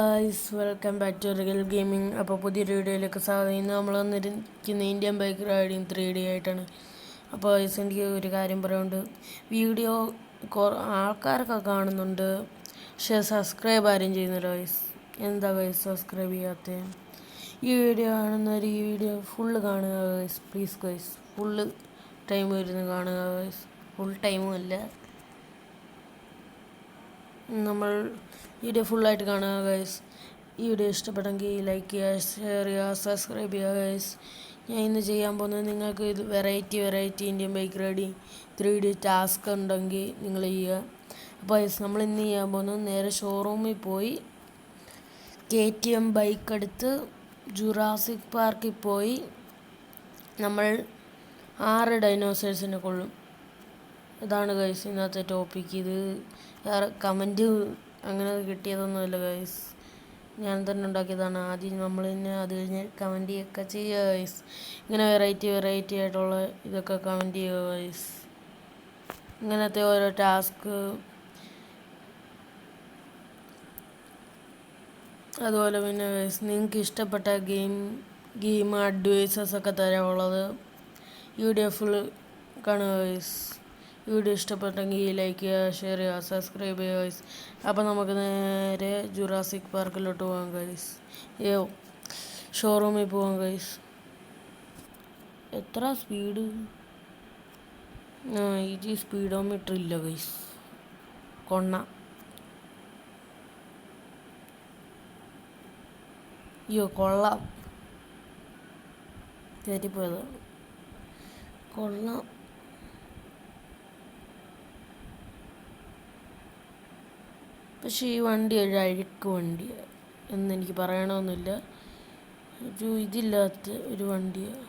Guys welcome back to real gaming. അപ്പോൾ പുതിയൊരു വീഡിയോയിലേക്ക് സ്വാഗതം. ഇന്ന് നമ്മൾ വന്നിരിക്കുന്ന ഇന്ത്യൻ ബൈക്ക് റൈഡിങ് 3D ആയിട്ടാണ്. അപ്പോൾ ഗൈസ് എനിക്ക് ഒരു കാര്യം പറയാനുണ്ട്. വീഡിയോ ആൾക്കാരൊക്കെ കാണുന്നുണ്ട്, പക്ഷേ സബ്സ്ക്രൈബ് ആരും ചെയ്യുന്നില്ല ഗൈസ്. എന്താ ഗൈസ് സബ്സ്ക്രൈബ് ചെയ്യാത്ത? ഈ വീഡിയോ കാണുന്നവർ ഈ വീഡിയോ ഫുള്ള് കാണുക guys, please guys. Full time ഇരുന്ന് കാണുക ഗൈസ്. ഫുൾ ടൈമും അല്ല, നമ്മൾ വീഡിയോ ഫുള്ളായിട്ട് കാണുക ഗൈസ്. ഈ വീഡിയോ ഇഷ്ടപ്പെട്ടെങ്കിൽ ലൈക്ക് ചെയ്യുക, ഷെയർ ചെയ്യുക, സബ്സ്ക്രൈബ് ചെയ്യുക ഗൈസ്. ഞാൻ ഇന്ന് ചെയ്യാൻ പോകുന്നത് നിങ്ങൾക്ക് ഇത് variety Indian bike riding 3D task ഉണ്ടെങ്കിൽ നിങ്ങൾ ചെയ്യുക. അപ്പോൾ ഗൈസ് നമ്മൾ ഇന്ന് ചെയ്യാൻ പോകുന്നത് നേരെ ഷോറൂമിൽ പോയി KTM ബൈക്ക് എടുത്ത് ജുറാസിക് പാർക്കിൽ പോയി നമ്മൾ 6 ഡൈനോസേഴ്സിനെ കൊള്ളും. ഇതാണ് ഗൈസ് ഇന്നത്തെ ടോപ്പിക്ക്. ഇത് കമൻറ്റ് അങ്ങനെ കിട്ടിയതൊന്നുമല്ല ഗൈസ്, ഞാൻ തന്നെ ഉണ്ടാക്കിയതാണ്. ആദ്യം നമ്മൾ തന്നെ അത് കഴിഞ്ഞ് കമൻറ്റ് ഒക്കെ ചെയ്യുക ഗൈസ്. ഇങ്ങനെ വെറൈറ്റി ആയിട്ടുള്ള ഇതൊക്കെ കമൻറ്റ് ചെയ്യുക ഗൈസ്. ഇങ്ങനത്തെ ഓരോ ടാസ്ക്, അതുപോലെ പിന്നെ ഗൈസ് നിങ്ങൾക്ക് ഇഷ്ടപ്പെട്ട ഗെയിം അഡ്വൈസസ് ഒക്കെ തരാനുള്ളത് വീഡിയോ ഫുൾ കാണുക ഗൈസ്. വീഡിയോ ഇഷ്ടപ്പെട്ടെങ്കിൽ ലൈക്ക് ചെയ്യുക, ഷെയർ ചെയ്യുക, സബ്സ്ക്രൈബ് ചെയ്യുക ഗൈസ്. അപ്പോൾ നമുക്ക് നേരെ ജുറാസിക് പാർക്കിലോട്ട് പോകാം ഗൈസ്. ഷോറൂമിൽ പോകാം ഗൈസ്. എത്ര സ്പീഡ്? ഇത് സ്പീഡോമീറ്റർ ഇല്ല ഗൈസ്, കൊണ്ണ. അയ്യോ കൊള്ളാം, കയറ്റിപ്പോയത് കൊള്ളാം. പക്ഷേ ഈ വണ്ടി ഒരു അഴുക്ക് വണ്ടിയാണ് എന്നെനിക്ക് പറയണമെന്നില്ല. ഒരു ഇതില്ലാത്ത ഒരു വണ്ടിയാണ്.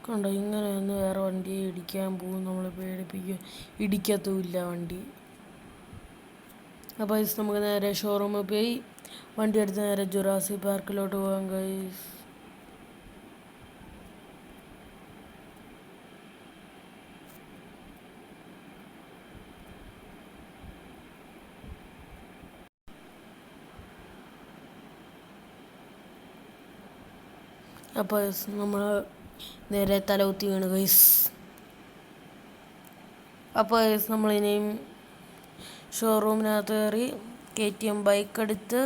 കണ്ടോ, ഇങ്ങനെ ഒന്ന് വേറെ വണ്ടിയെ ഇടിക്കാൻ പോകും, നമ്മളെ പേടിപ്പിക്കുക. ഇടിക്കത്തുമില്ല വണ്ടി. അപ്പോൾ ഗൈസ് നമുക്ക് നേരെ ഷോറൂമിൽ പോയി വണ്ടി എടുത്ത് നേരെ ജുറാസിക് പാർക്കിലോട്ട് പോകാം ഗൈസ്. അപ്പോൾ നമ്മൾ നേരെ തലകുത്തി വീണ് ഗൈസ്. അപ്പോൾ ഗൈസ് നമ്മളിനിയും ഷോറൂമിനകത്ത് കയറി KTM ബൈക്ക് എടുത്ത്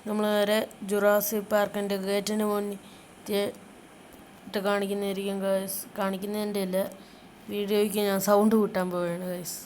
നമ്മൾ നേരെ ജുറാസിക് പാർക്കിൻ്റെ ഗേറ്റിന് മുന്നിട്ട് കാണിക്കുന്നതായിരിക്കും ഗൈസ്. കാണിക്കുന്നതിൻ്റെ അല്ല, വീഡിയോയ്ക്ക് ഞാൻ സൗണ്ട് കൂട്ടാൻ പോവുകയാണ് ഗൈസ്.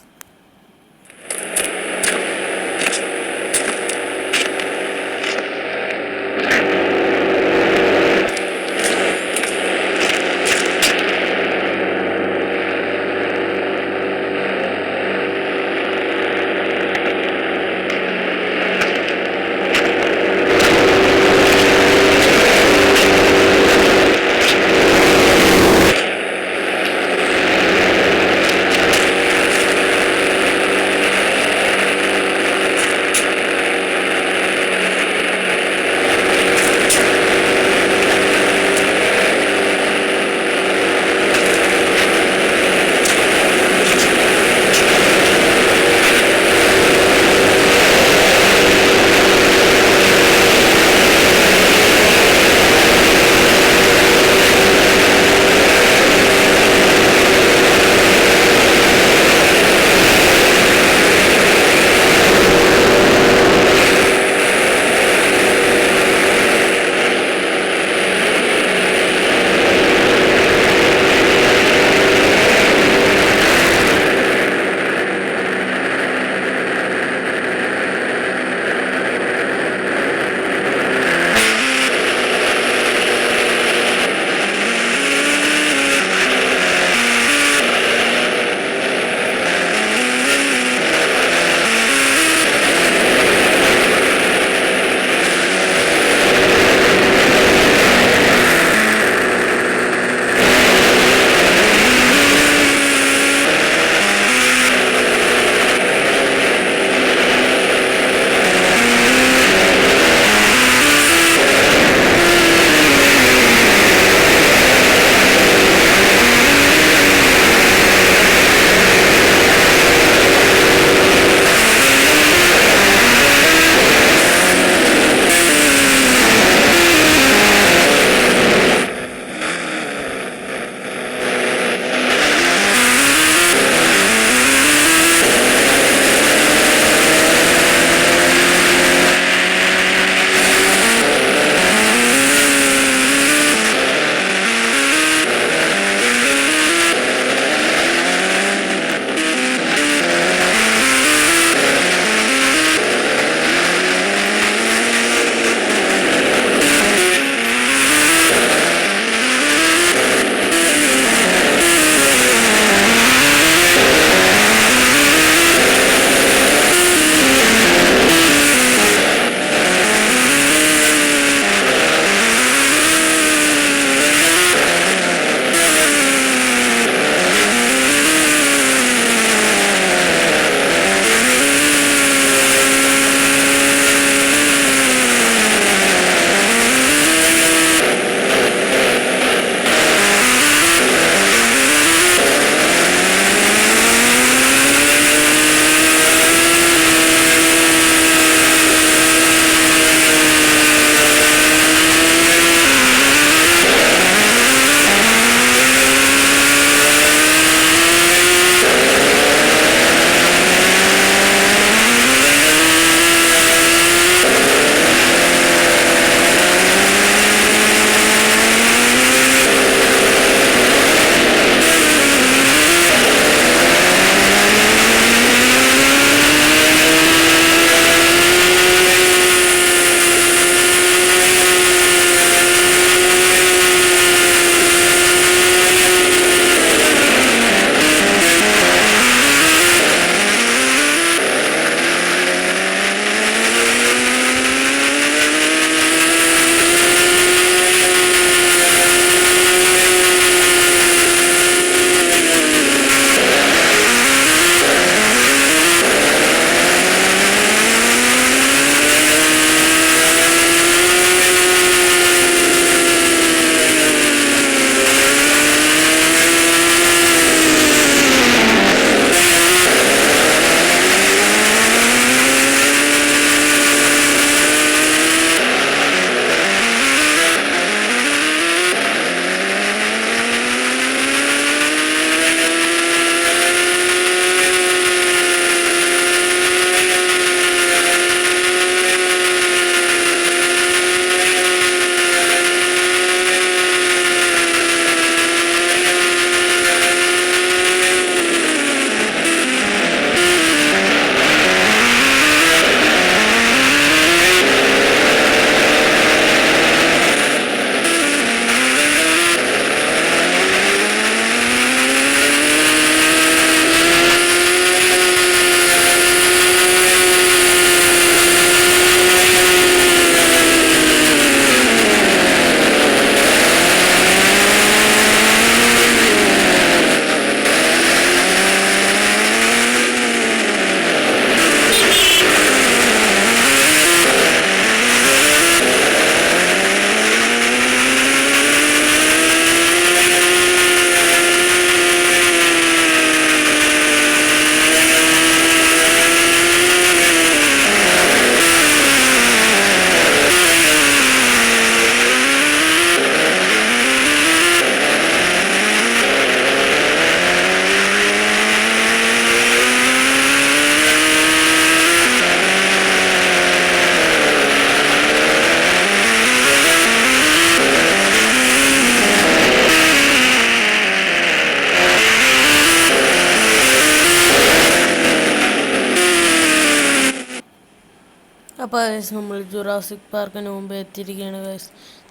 അപ്പോൾ ഗൈസ് നമ്മൾ ജുറാസിക് പാർക്കിന് മുമ്പ് എത്തിയിരിക്കുകയാണ് ഗൈസ്.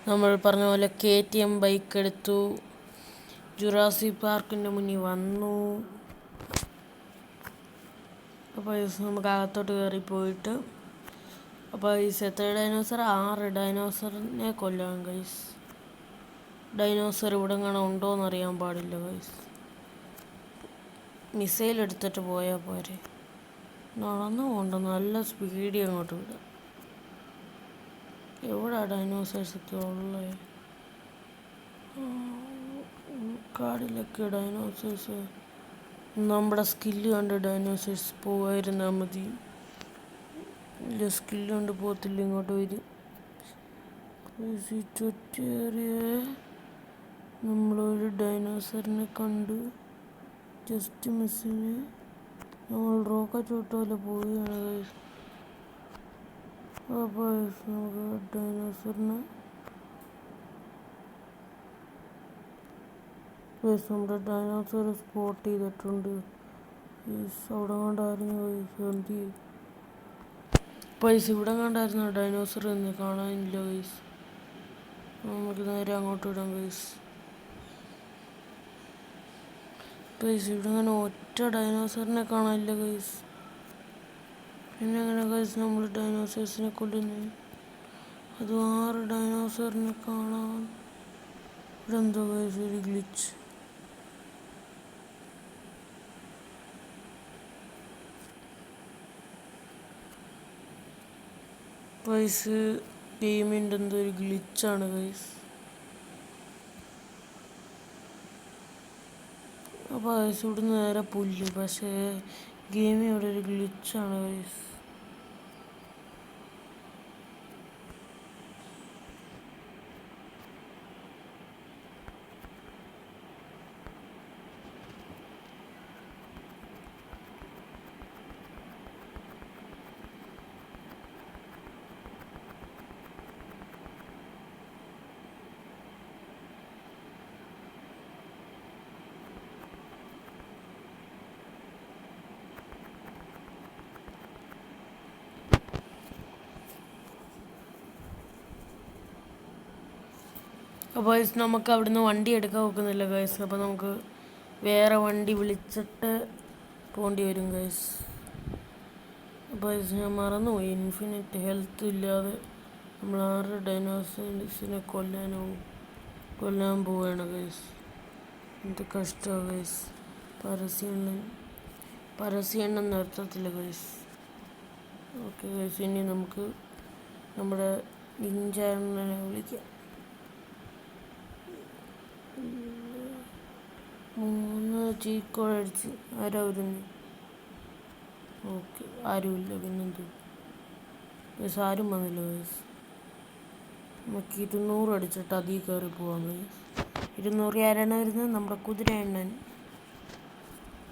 നമ്മൾ പറഞ്ഞ പോലെ KTM ബൈക്ക് എടുത്തു, ജുറാസിക് പാർക്കിൻ്റെ മുന്നിൽ വന്നു. അപ്പോൾ ഗൈസ് നമുക്ക് അകത്തോട്ട് കയറി പോയിട്ട്, അപ്പോൾ ഗൈസ് എത്ര ഡൈനോസർ? 6 ഡൈനോസറിനെ കൊല്ലാം ഗൈസ്. ഡൈനോസർ ഇവിടെ കാണാൻ ഉണ്ടോയെന്ന് അറിയാൻ പാടില്ല ഗൈസ്. മിസൈൽ എടുത്തിട്ട് പോയാൽ പോരെ. നടന്നു പോകണ്ട, നല്ല സ്പീഡിൽ അങ്ങോട്ട് വിടാം. എവിടെ ഡൈനോസേഴ്സൊക്കെ ഉള്ളത്? കാടിലൊക്കെ ഡൈനോസേഴ്സ്. നമ്മുടെ സ്കില്ല് കണ്ട് ഡൈനോസേഴ്സ് പോവായിരുന്നാൽ മതി. ഇല്ല, സ്കില്ല് കൊണ്ട് പോകത്തില്ല, ഇങ്ങോട്ട് വരും. ചുറ്റേറിയ നമ്മളൊരു ഡൈനോസറിനെ കണ്ട് ജസ്റ്റ് മിസ്സിന് നമ്മൾ റോക്കറ്റ് വിട്ട പോലെ പോവുകയാണ് ഗൈസ്. അപ്പോൾ നമുക്ക് ഡൈനോസറിനെ നമ്മുടെ ഡൈനോസർ സ്പോട്ട് ചെയ്തിട്ടുണ്ട്. അവിടെ കണ്ടായിരുന്നു ഗൈസ്. പൈസ ഇവിടെ കണ്ടായിരുന്നു ഡൈനോസർ എന്ന് കാണാനില്ല ഗൈസ്. നമുക്ക് നേരെ അങ്ങോട്ട് വിടാം ഗൈസ്. ഇവിടെ അങ്ങനെ ഒറ്റ ഡൈനോസറിനെ കാണാനില്ല ഗൈസ്. പിന്നെ അങ്ങനെ ഗൈസ് നമ്മൾ ഡൈനോസേഴ്സിനെ കൊല്ലുന്നു. അത് 6 ഡൈനോസറിനെ കാണാൻ. ഇവിടെ എന്തോ ഗൈസ് ഒരു ഗ്ലിച്ച്. ഗൈസ് ഗെയിമിൻ്റെ എന്തോ ഒരു ഗ്ലിച്ചാണ് ഗൈസ്. അപ്പോൾ ഗൈസ് ഇവിടുന്ന് നേരെ പുല്ല്, പക്ഷേ ഗെയിമിൽ ഇവിടെ ഒരു ഗ്ലിച്ചാണ് ഗൈസ്. അപ്പോൾ ഗൈസ് നമുക്ക് അവിടുന്ന് വണ്ടി എടുക്കാൻ നോക്കുന്നില്ല ഗൈസ്. അപ്പോൾ നമുക്ക് വേറെ വണ്ടി വിളിച്ചിട്ട് പോകേണ്ടി വരും ഗൈസ്. അപ്പോൾ ഗൈസ് ഞാൻ മറന്നുപോയി, ഇൻഫിനിറ്റ് ഹെൽത്ത് ഇല്ലാതെ നമ്മൾ 6 ഡൈനോസേഴ്സിനെ കൊല്ലാൻ പോവുകയാണ് ഗൈസ്. എന്ത് കഷ്ടമാണ് ഗൈസ്. പരസ്യണ്ണൻ നിർത്തത്തില്ല ഗൈസ്. ഓക്കെ ഗൈസ്, ഇനി നമുക്ക് നമ്മുടെ നിഞ്ചാണ്ണനെ വിളിക്കാം. 3 ചീക്കോഴടിച്ച് ആരാ വരുന്നു? ഓക്കെ, ആരുമില്ല. പിന്നെന്ത് ഗൈസ്, ആരും വന്നില്ല ഗൈസ്. നമുക്ക് 200 അടിച്ചിട്ട് അതിൽ കയറി പോവാം ഗൈസ്. 200 ആരാണ് വരുന്നത്? നമ്മുടെ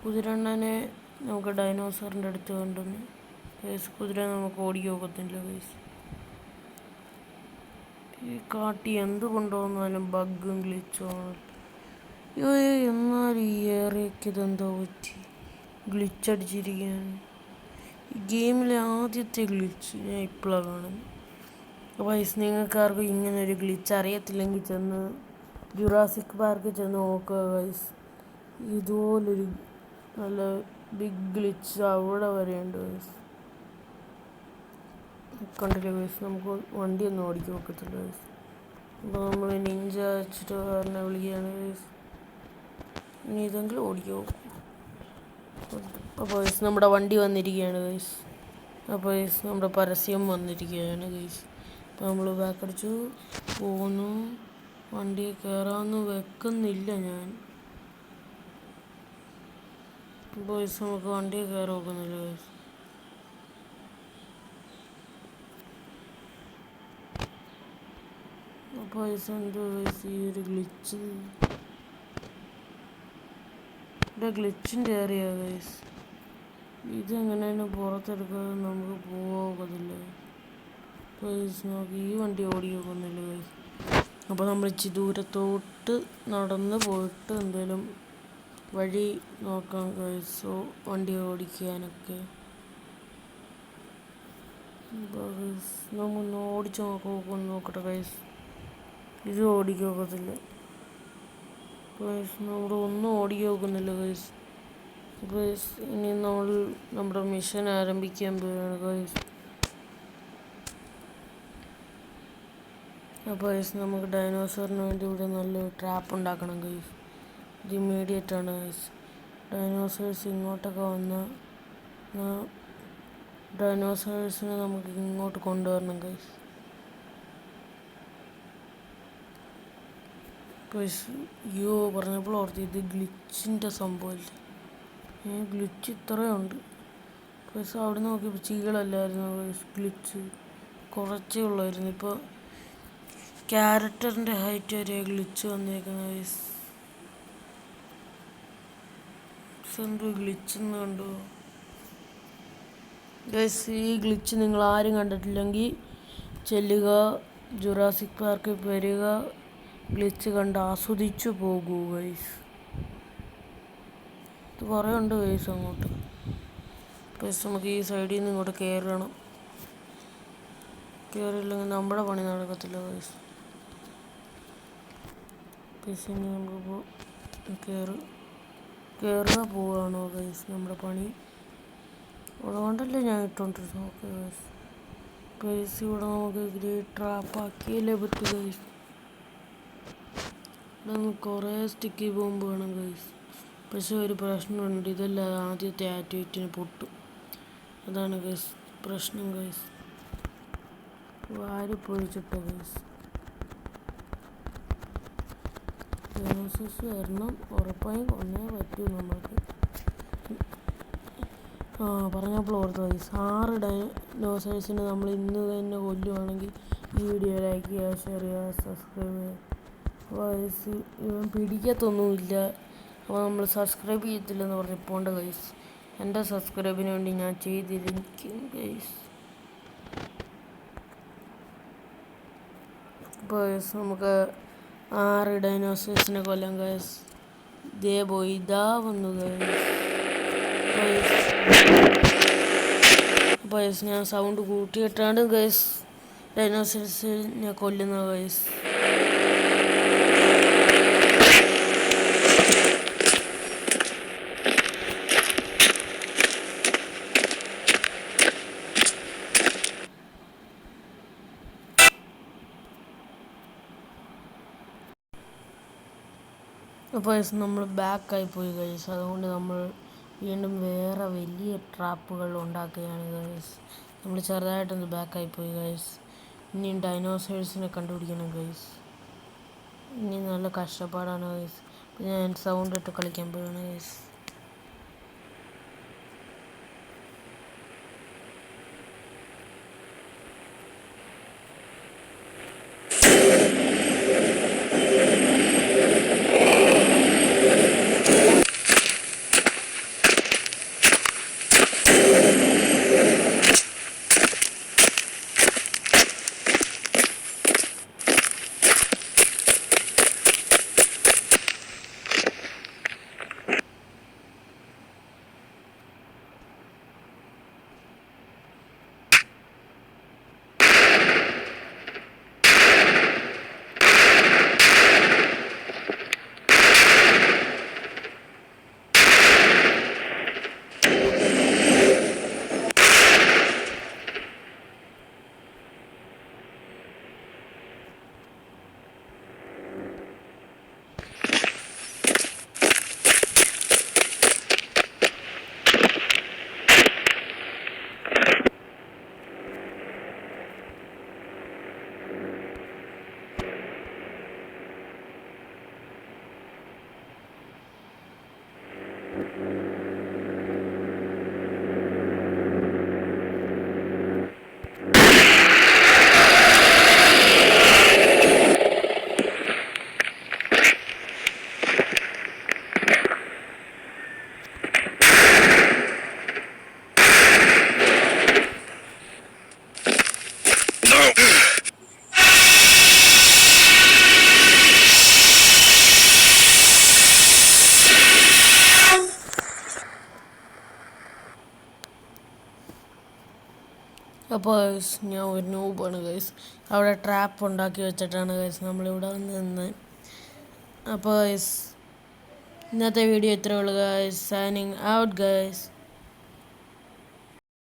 കുതിരണ്ണനെ നമുക്ക് ഡൈനോസറിൻ്റെ അടുത്ത് കൊണ്ടുവന്ന് ഗൈസ്. കുതിര നമുക്ക് ഓടിക്കാൻ ഒക്കത്തില്ല ഗൈസ്. ഈ കാട്ടി എന്ത് കൊണ്ടുവന്നാലും ബഗ്ഗും ഗ്ലിച്ചും ആണ്. എന്നാൽ ഈ ഏറിയക്ക് ഇതെന്തോ പറ്റി, ഗ്ലിച്ചടിച്ചിരിക്കുകയാണ്. ഈ ഗെയിമിലെ ആദ്യത്തെ ഗ്ലിച്ച് ഞാൻ ഇപ്പോഴാണ് കാണുന്നത്. വയസ്സ് നിങ്ങൾക്കാർക്കും ഇങ്ങനെ ഒരു ഗ്ലിച്ച് അറിയത്തില്ലെങ്കിൽ ചെന്ന് ജുറാസിക് പാർക്കിൽ ചെന്ന് നോക്കുക ഗൈസ്. ഇതുപോലൊരു നല്ല ബിഗ് ഗ്ലിച്ച് അവിടെ വരെയുണ്ട് ഗൈസ്. കണ്ടില്ല ഗൈസ്, നമുക്ക് വണ്ടിയൊന്നും ഓടിക്കാൻ നോക്കത്തില്ല ഗൈസ്. അപ്പോൾ നമ്മൾ നിഞ്ച വെച്ചിട്ട് കാരനെ വിളിക്കുകയാണ് ഗൈസ്. ഇനി ഇതെങ്കിലും ഓടിക്കോ. അപ്പോൾ ഗൈസ് നമ്മുടെ വണ്ടി വന്നിരിക്കുകയാണ് ഗൈസ്. അപ്പോൾ ഗൈസ് നമ്മുടെ പരസ്യം വന്നിരിക്കുകയാണ് ഗൈസ്. അപ്പോൾ നമ്മൾ ബാക്കടിച്ചു പോകുന്നു. വണ്ടി കയറാമെന്ന് വെക്കുന്നില്ല ഞാൻ. അപ്പോൾ ഗൈസ് നമുക്ക് വണ്ടി കയറി നോക്കുന്നില്ല ഗൈസ്. അപ്പോൾ ഗൈസ് എന്തോ ഗൈസ് ഈ ഒരു ഗ്ലിച്ച്, ഇവിടെ ഗ്ലിച്ചിൻ്റെ ഏറിയ ഗൈസ്. ഇതെങ്ങനെയാണ് പുറത്തെടുക്കാതെ നമുക്ക് പോകത്തില്ല ഗൈസ്. നമുക്ക് ഈ വണ്ടി ഓടി നോക്കുന്നില്ല ഗൈസ്. അപ്പോൾ നമ്മൾ ഇച്ചിരി ദൂരത്തോട്ട് നടന്ന് പോയിട്ട് എന്തെങ്കിലും വഴി നോക്കാം ഗൈസ്, വണ്ടി ഓടിക്കാനൊക്കെ. നമ്മൾ ഓടിച്ച് നോക്കട്ടെ ഗൈസ്. ഇത് ഓടിക്കത്തില്ല ഗൈസ്, നമ്മുടെ ഒന്നും ഓടിക്കാൻ നോക്കുന്നില്ല ഗൈസ്. ഗൈസ് ഇനി നമ്മൾ നമ്മുടെ മിഷൻ ആരംഭിക്കാൻ പോവുകയാണ് ഗൈസ്. അപ്പോൾ ഗൈസ് നമുക്ക് ഡൈനോസറിന് വേണ്ടി ഇവിടെ നല്ലൊരു ട്രാപ്പ് ഉണ്ടാക്കണം ഗൈസ്. ഇത് ഇമ്മീഡിയറ്റ് ആണ് ഗൈസ്. ഡൈനോസേഴ്സ് ഇങ്ങോട്ടൊക്കെ വന്ന് ഡൈനോസേഴ്സിനെ നമുക്ക് ഇങ്ങോട്ട് കൊണ്ടുവരണം ഗൈസ്. അയ്യോ പറഞ്ഞപ്പോൾ ഓർത്ത് ഇത് ഗ്ലിച്ചിൻ്റെ സംഭവമല്ലേ. Glitch ഇത്രയുണ്ട് guys. അവിടെ നോക്കിയപ്പോൾ ചീകളല്ലായിരുന്നു ഗൈസ്, ഗ്ലിച്ച് കുറച്ചേ ഉള്ളായിരുന്നു. ഇപ്പോൾ ക്യാരക്ടറിൻ്റെ ഹൈറ്റ് വരെ ഗ്ലിച്ച് വന്നേക്കുന്ന ഗൈസ്. എന്തോ ഗ്ലിച്ചെന്ന് കണ്ടു ഗൈസ്. ഈ ഗ്ലിച്ച് നിങ്ങൾ ആരും കണ്ടിട്ടില്ലെങ്കിൽ ചെല്ലുക, ജുറാസിക് പാർക്കിൽ വരിക, ഗ്ലിച്ച് കണ്ട് ആസ്വദിച്ചു പോകൂ ഗൈസ്. ഇത് കുറേ ഉണ്ട് ഗൈസ് അങ്ങോട്ട്. ഗൈസ് നമുക്ക് ഈ സൈഡിൽ നിന്ന് ഇങ്ങോട്ട് കയറണം. കയറിയില്ലെങ്കിൽ നമ്മുടെ പണി നടക്കത്തില്ല ഗൈസ്. ഗൈസ് ഇനി നമുക്ക് കയറുക പോവുകയാണോ ഗൈസ് നമ്മുടെ പണി. അതുകൊണ്ടല്ലേ ഞാൻ ഇട്ടുകൊണ്ടിരുന്നത്. Okay guys. ഗൈസ് ഇവിടെ നമുക്ക് ഗ്രേറ്റ് ട്രാപ്പാക്കിയല്ലേ പറ്റൂ ഗൈസ്. ഇവിടെ നമുക്ക് കുറേ സ്റ്റിക്കി ബോംബ് വേണം ഗൈസ്. പക്ഷെ ഒരു പ്രശ്നമുണ്ട്, ഇതെല്ലാം ആദ്യത്തെ ആക്ടിവിറ്റിന് പൊട്ടും. അതാണ് ഗൈസ് പ്രശ്നം ഗൈസ്. വാരി പൊഴിച്ചിട്ടോ ഗൈസ്. ഡൈനോസേഴ്സ് വരണം, ഉറപ്പായും കൊന്നേ പറ്റൂ നമ്മൾക്ക്. പറഞ്ഞപ്പോൾ ഓർത്ത് ഗൈസ്, 6 ഡൈനോസേഴ്സിനെ നമ്മൾ ഇന്ന് തന്നെ കൊല്ലുവാണെങ്കിൽ ഈ വീഡിയോ ലൈക്ക് ചെയ്യുക, ഷെയർ ചെയ്യുക, സബ്സ്ക്രൈബ് ചെയ്യുക. ഗൈസ് ഇവൻ പിടിക്കത്തൊന്നുമില്ല, അപ്പോൾ നമ്മൾ സബ്സ്ക്രൈബ് ചെയ്യത്തില്ലെന്ന് പറഞ്ഞ് പോണ്ട ഗൈസ്. എൻ്റെ സബ്സ്ക്രൈബിന് വേണ്ടി ഞാൻ ചെയ്തിരിക്കും ഗൈസ്. അപ്പോൾ ഗൈസ് നമുക്ക് 6 ഡൈനോസേഴ്സിനെ കൊല്ലാൻ ഗൈസ്. ഇതേ പോയി ഇതാ വന്നു ഗൈസ്. അപ്പോൾ ഗൈസ് ഞാൻ സൗണ്ട് കൂട്ടിയിട്ടാണ് ഗൈസ് ഡൈനോസേഴ്സിനെ കൊല്ലുന്നത് ഗൈസ്. അപ്പോൾ നമ്മൾ ബാക്കായി പോയി ഗൈസ്. അതുകൊണ്ട് നമ്മൾ വീണ്ടും വേറെ വലിയ ട്രാപ്പുകൾ ഉണ്ടാക്കുകയാണ് ഗൈസ്. നമ്മൾ ചെറുതായിട്ടൊന്ന് ബാക്കായി പോയി ഗൈസ്. ഇനിയും ഡൈനോസേഴ്സിനെ കണ്ടുപിടിക്കണം ഗൈസ്. ഇനി നല്ല കഷ്ടപ്പാടാണ് ഗൈസ്. ഞാൻ സൗണ്ട് ഇട്ട് കളിക്കാൻ പോവുകയാണ് ഗൈസ്. അപ്പോൾ ഗൈസ് ഞാൻ ഒരു നൂബാണ് ഗൈസ്. അവിടെ ട്രാപ്പ് ഉണ്ടാക്കി വെച്ചിട്ടാണ് ഗൈസ് നമ്മളിവിടെ വന്ന് നിന്ന്. അപ്പോൾ ഗൈസ് ഇന്നത്തെ വീഡിയോ ഇത്രയേ ഉള്ളൂ ഗൈസ്. Signing out guys.